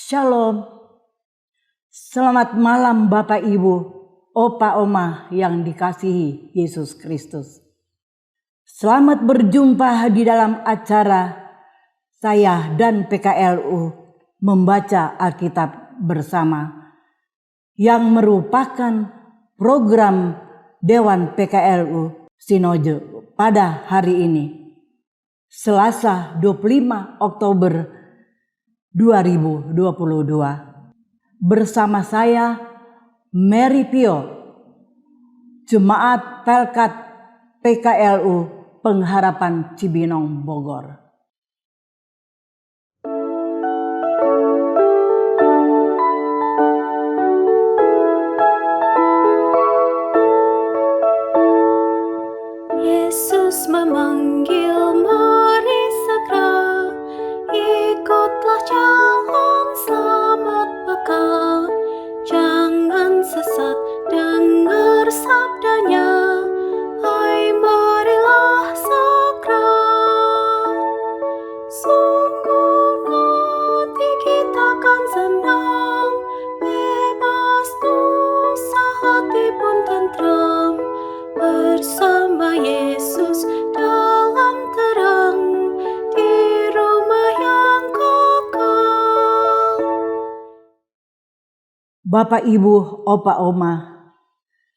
Shalom. Selamat malam Bapak Ibu, Opa Oma yang dikasihi Yesus Kristus. Selamat berjumpa di dalam acara saya dan PKLU membaca Alkitab bersama yang merupakan program Dewan PKLU Sinode pada hari ini, Selasa 25 Oktober 2022. Bersama saya Mary Pio, Jemaat Pelkat PKLU Pengharapan Cibinong Bogor. Yesus memanggil, mari segera ikutlah jalan selamat bekal. Jangan sesat, dengar sabdanya, hai marilah segera. Sungguh nanti kita akan senang, bebas dosa, hati pun tentram, bersama Yesus dalam terang di rumah yang kekal. Bapak Ibu, Opa Oma,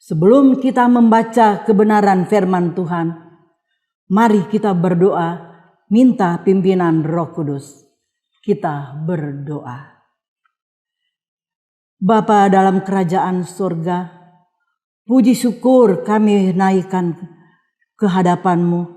sebelum kita membaca kebenaran firman Tuhan, mari kita berdoa minta pimpinan Roh Kudus. Kita berdoa. Bapa dalam kerajaan surga, puji syukur kami naikkan ke hadapan-Mu,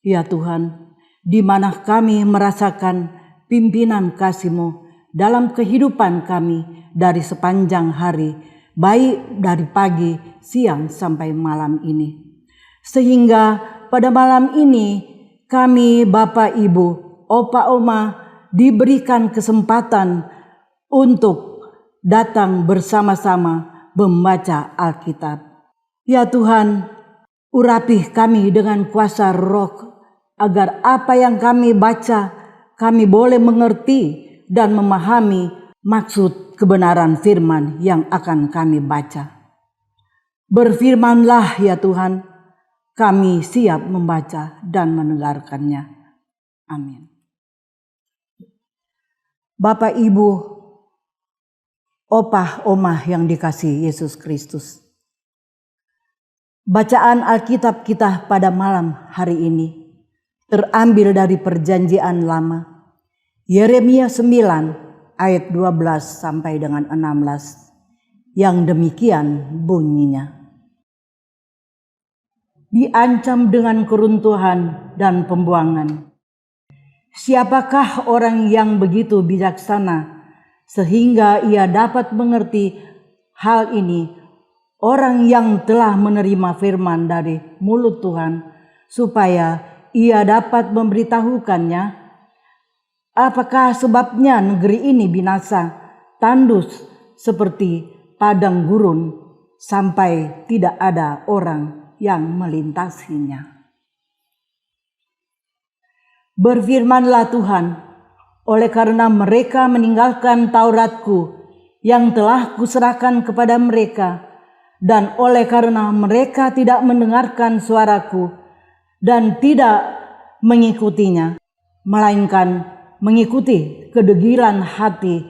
ya Tuhan, di mana kami merasakan pimpinan kasih-Mu dalam kehidupan kami dari sepanjang hari, baik dari pagi, siang, sampai malam ini. Sehingga pada malam ini kami Bapak Ibu, Opa Oma diberikan kesempatan untuk datang bersama-sama membaca Alkitab. Ya Tuhan, urapi kami dengan kuasa Roh, agar apa yang kami baca, kami boleh mengerti dan memahami maksud kebenaran firman yang akan kami baca. Berfirmanlah ya Tuhan, kami siap membaca dan mendengarkannya. Amin. Bapak Ibu, Opa Oma yang dikasihi Yesus Kristus. Bacaan Alkitab kita pada malam hari ini terambil dari Perjanjian Lama, Yeremia 9 ayat 12 sampai dengan 16, yang demikian bunyinya. Diancam dengan keruntuhan dan pembuangan. Siapakah orang yang begitu bijaksana sehingga ia dapat mengerti hal ini, orang yang telah menerima firman dari mulut Tuhan, supaya ia dapat memberitahukannya? Apakah sebabnya negeri ini binasa, tandus seperti padang gurun, sampai tidak ada orang yang melintasinya? Berfirmanlah Tuhan, oleh karena mereka meninggalkan Tauratku yang telah kuserahkan kepada mereka, dan oleh karena mereka tidak mendengarkan suaraku dan tidak mengikutinya, melainkan mengikuti kedegilan hati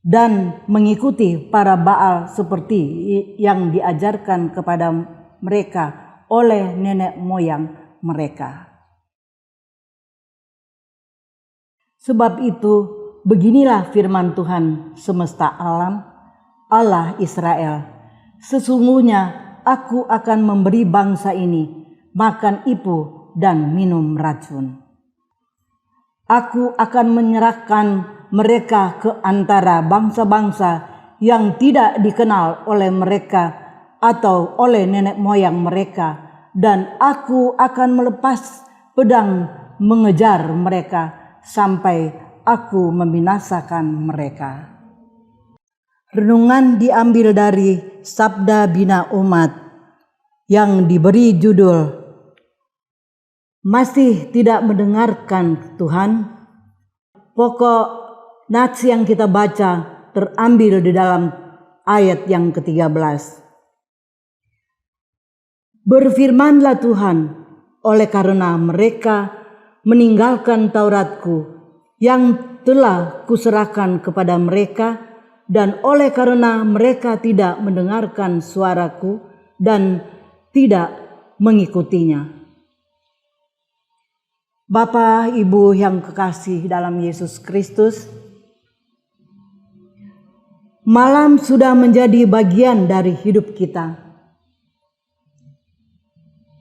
dan mengikuti para Baal seperti yang diajarkan kepada mereka oleh nenek moyang mereka. Sebab itu, beginilah firman Tuhan semesta alam, Allah Israel, sesungguhnya aku akan memberi bangsa ini makan ipu dan minum racun. Aku akan menyerahkan mereka ke antara bangsa-bangsa yang tidak dikenal oleh mereka atau oleh nenek moyang mereka, dan aku akan melepas pedang mengejar mereka sampai aku membinasakan mereka. Renungan diambil dari Sabda Bina Umat yang diberi judul Masih tidak mendengarkan Tuhan? Pokok Nats yang kita baca terambil di dalam ayat yang ke-13. Berfirmanlah Tuhan, oleh karena mereka meninggalkan Tauratku yang telah kuserahkan kepada mereka, dan oleh karena mereka tidak mendengarkan suaraku dan tidak mengikutinya. Bapa, Ibu yang kekasih dalam Yesus Kristus, malam sudah menjadi bagian dari hidup kita.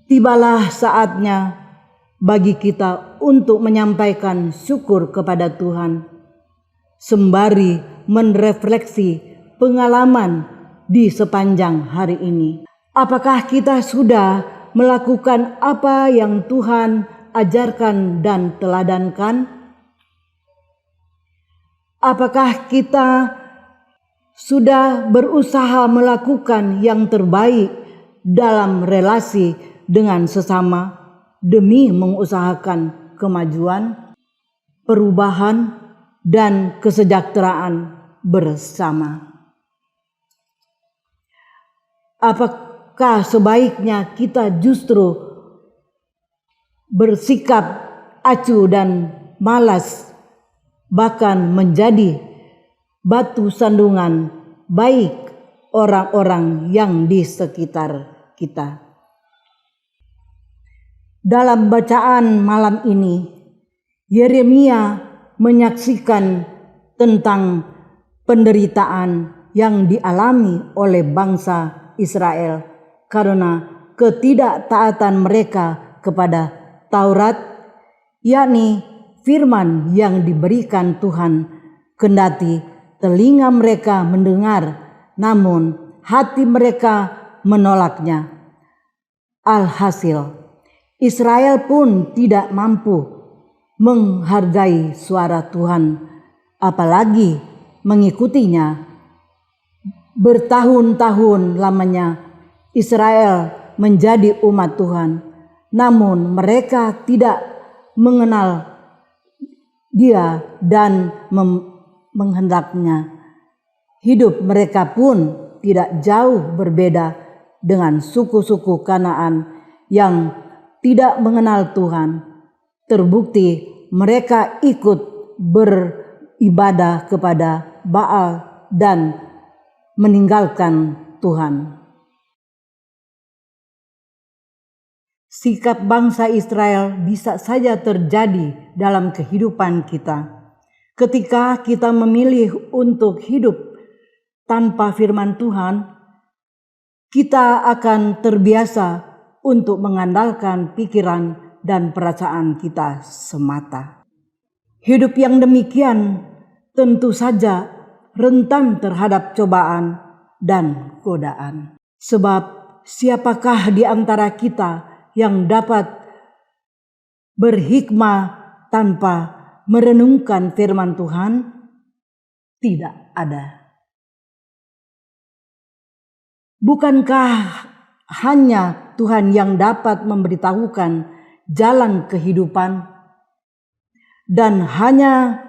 Tibalah saatnya bagi kita untuk menyampaikan syukur kepada Tuhan, sembari merefleksi pengalaman di sepanjang hari ini. Apakah kita sudah melakukan apa yang Tuhan ajarkan dan teladankan? Apakah kita sudah berusaha melakukan yang terbaik dalam relasi dengan sesama demi mengusahakan kemajuan, perubahan, dan kesejahteraan bersama? Apakah sebaiknya kita justru bersikap acuh dan malas, bahkan menjadi batu sandungan baik orang-orang yang di sekitar kita? Dalam bacaan malam ini, Yeremia menyaksikan tentang penderitaan yang dialami oleh bangsa Israel karena ketidaktaatan mereka kepada Taurat, yakni firman yang diberikan Tuhan, kendati telinga mereka mendengar, namun hati mereka menolaknya. Alhasil, Israel pun tidak mampu menghargai suara Tuhan, apalagi mengikutinya. Bertahun-tahun lamanya Israel menjadi umat Tuhan, namun mereka tidak mengenal Dia dan menghendaknya. Hidup mereka pun tidak jauh berbeda dengan suku-suku Kanaan yang tidak mengenal Tuhan. Terbukti mereka ikut beribadah kepada Baal dan meninggalkan Tuhan. Sikap bangsa Israel bisa saja terjadi dalam kehidupan kita. Ketika kita memilih untuk hidup tanpa firman Tuhan, kita akan terbiasa untuk mengandalkan pikiran dan perasaan kita semata. Hidup yang demikian tentu saja rentan terhadap cobaan dan godaan. Sebab siapakah di antara kita yang dapat berhikmah tanpa merenungkan firman Tuhan? Tidak ada. Bukankah hanya Tuhan yang dapat memberitahukan jalan kehidupan, dan hanya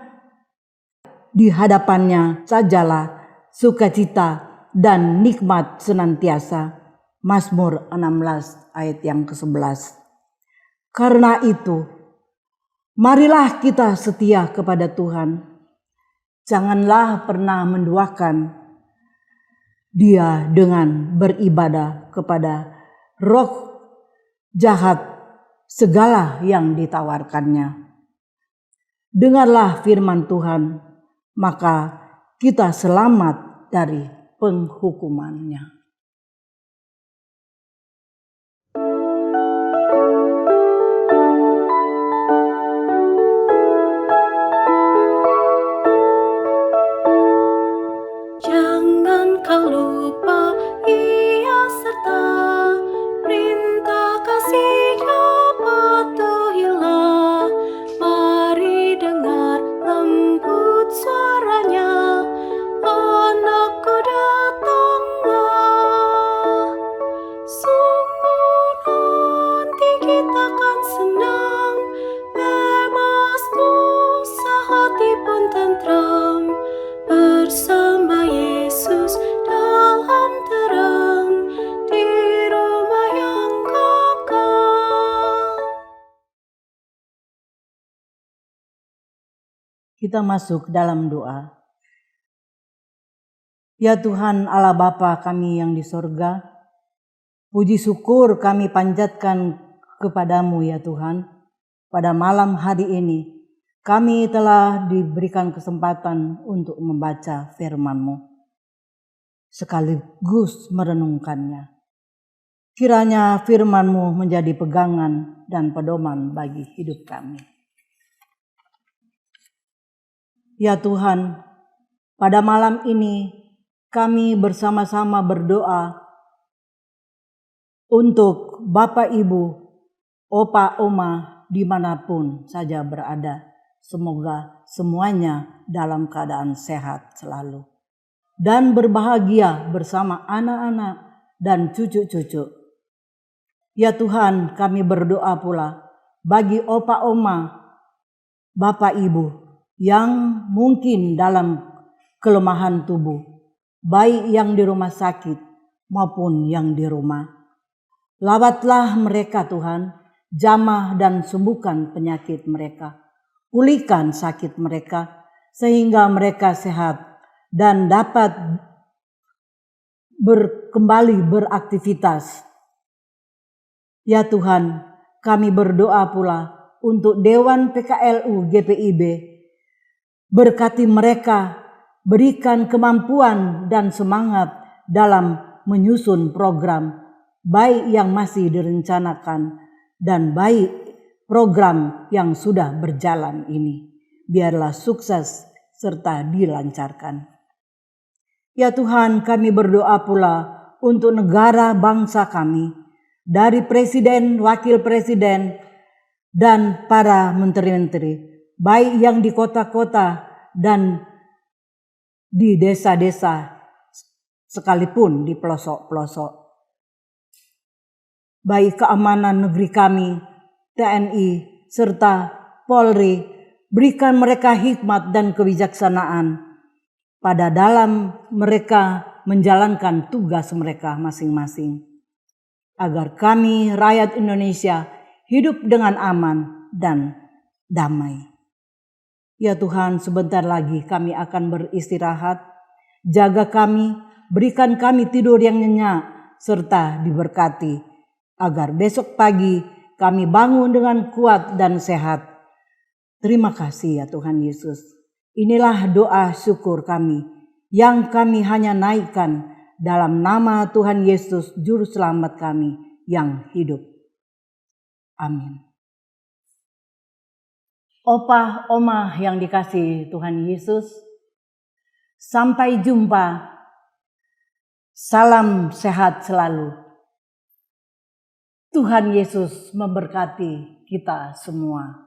di hadapannya sajalah sukacita dan nikmat senantiasa. Mazmur 16 ayat yang ke-11. Karena itu, marilah kita setia kepada Tuhan. Janganlah pernah menduakan Dia dengan beribadah kepada roh jahat segala yang ditawarkannya. Dengarlah firman Tuhan, maka kita selamat dari penghukumannya. Jangan kau lupa Ia serta perintah kasih-Nya patuhilah. Mari dengar lembut suaranya, anakku datanglah. kita masuk dalam doa. Ya Tuhan Allah Bapa kami yang di sorga, puji syukur kami panjatkan kepadamu ya Tuhan. Pada malam hari ini kami telah diberikan kesempatan untuk membaca firman-Mu sekaligus merenungkannya. Kiranya firman-Mu menjadi pegangan dan pedoman bagi hidup kami. Ya Tuhan, pada malam ini kami bersama-sama berdoa untuk Bapak Ibu, Opa Oma dimanapun saja berada. Semoga semuanya dalam keadaan sehat selalu dan berbahagia bersama anak-anak dan cucu-cucu. Ya Tuhan, kami berdoa pula bagi Opa Oma, Bapak Ibu yang mungkin dalam kelemahan tubuh, baik yang di rumah sakit maupun yang di rumah. Lawatlah mereka Tuhan, jamah dan sembuhkan penyakit mereka. Pulihkan sakit mereka sehingga mereka sehat dan dapat kembali beraktivitas. Ya Tuhan, kami berdoa pula untuk Dewan PKLU GPIB. Berkati mereka, berikan kemampuan dan semangat dalam menyusun program, baik yang masih direncanakan dan baik program yang sudah berjalan ini. Biarlah sukses serta dilancarkan. Ya Tuhan, kami berdoa pula untuk negara bangsa kami, dari presiden, wakil presiden, dan para menteri-menteri, baik yang di kota-kota dan di desa-desa, sekalipun di pelosok-pelosok. Baik keamanan negeri kami, TNI, serta Polri, berikan mereka hikmat dan kebijaksanaan pada dalam mereka menjalankan tugas mereka masing-masing. Agar kami, rakyat Indonesia, hidup dengan aman dan damai. Ya Tuhan, sebentar lagi kami akan beristirahat. Jaga kami, berikan kami tidur yang nyenyak, serta diberkati. Agar besok pagi kami bangun dengan kuat dan sehat. Terima kasih ya Tuhan Yesus. Inilah doa syukur kami yang kami hanya naikkan dalam nama Tuhan Yesus Juru Selamat kami yang hidup. Amin. Opa, Oma yang dikasihi Tuhan Yesus, sampai jumpa. Salam sehat selalu. Tuhan Yesus memberkati kita semua.